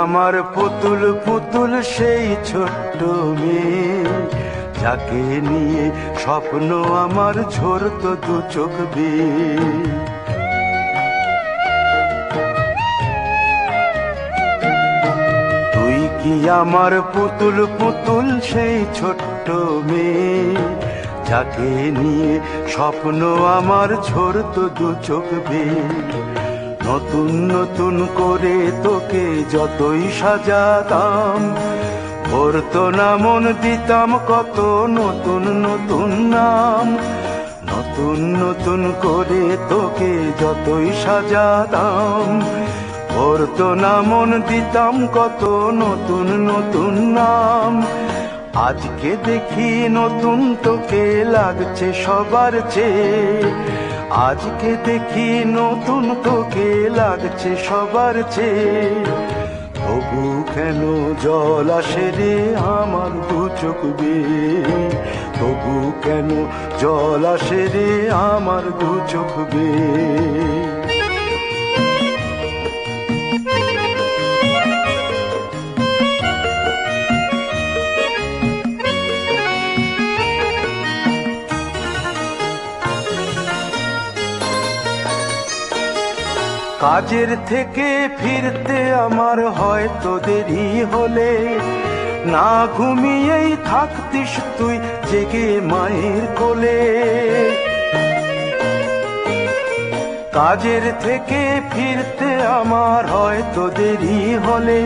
আমার পুতুল পুতুল সেই ছোট্ট মেয়ে, যাকে নিয়ে স্বপ্ন আমার ঝরতো দু চোখ বেয়ে। তুই কি আমার পুতুল পুতুল সেই ছোট্ট মেয়ে, যাকে নিয়ে স্বপ্ন আমার ঝরতো দু চোখ বেয়ে। নতুন নতুন করে তোকে যতই সাজাতাম, ভরতো না মন, দিতাম কত নতুন নতুন নাম। নতুন নতুন করে তোকে যতই সাজাতাম, ভরতো না মন, দিতাম কত নতুন নতুন নাম। আজকে দেখি নতুন তোকে লাগছে সবার চেয়ে, আজকে দেখি নতুন তোকে লাগছে সবার চেয়ে। তবু কেন জল আসে রে আমার দু চোখ বেয়ে, তবু কেন জল আসে রে আমার দু চোখ বেয়ে। কাজের থেকে ফিরতে আমার হয়তো দেরি হলে, না ঘুমিয়েই থাকতিস তুই জেগে মায়ের কোলে। কাজের থেকে ফিরতে আমার হয়তো দেরি হলে,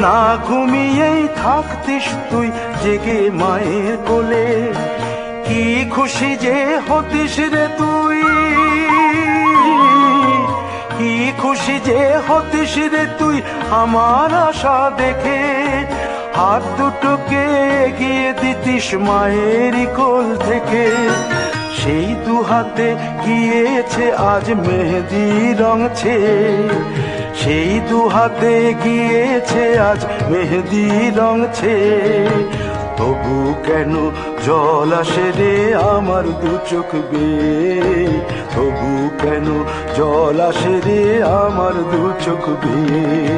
না ঘুমিয়েই থাকতিস তুই জেগে মায়ের কোলে। কি খুশি যে হতিস রে তুই, কি খুশি যে হতিস রে তুই আমার আশা দেখে। হাত দুটোকে এগিয়ে দিতিস মায়েরই কোল থেকে, সেই দু হাতে গিয়েছে আজ মেহেদি রং ছেয়ে। সেই দু হাতে গিয়েছে আজ মেহেদি রং ছেয়ে। তবু কেন জল আসে রে আমার দু চোখ বেয়ে, তবু কেন জল আসে রে আমার দু চোখ বেয়ে।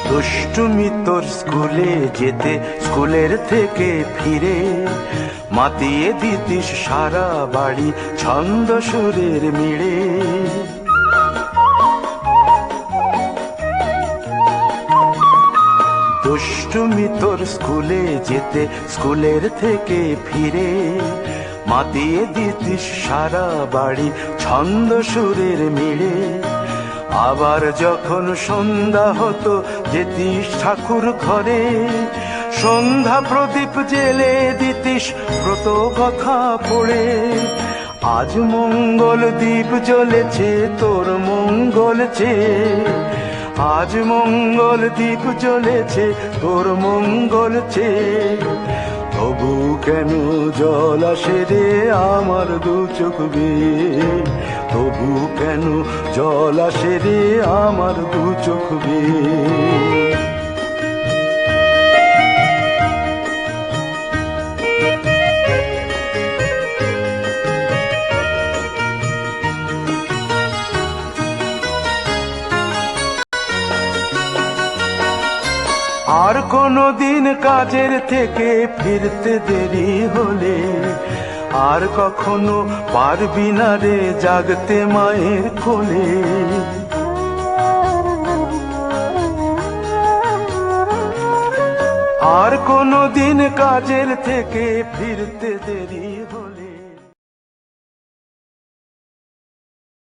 দুষ্টুমি তোর স্কুলে যেতে, স্কুলের থেকে ফিরে মাতিয়ে দিতিস সারা বাড়ি ছন্দ সুরের মিড়ে। দুষ্টুমি তোর স্কুলে যেতে, স্কুলের থেকে ফিরে মাতিয়ে দিতিস সারা বাড়ি ছন্দ সুরের মিড়ে। আবার যখন সন্ধ্যা হতো যেতিস ঠাকুর ঘরে, সন্ধ্যা প্রদীপ জেলে দিতিস ব্রত কথা পড়ে। আজ মঙ্গল দ্বীপ জ্বলেছে তোর মঙ্গল চেয়ে, আজ মঙ্গল দ্বীপ জ্বলেছে তোর মঙ্গল চেয়ে। তবু কেন জল আসে রে আমার দু চোখ বেয়ে, তবু কেন জল আসে রে আমার দু চোখ বেয়ে। আর কোনো দিন কাজের থেকে ফিরতে দেরি হলে, আর কখনো পারবি না রে জাগতে মায়ের কোলে। আর কোনো দিন কাজের থেকে ফিরতে দেরি হলে।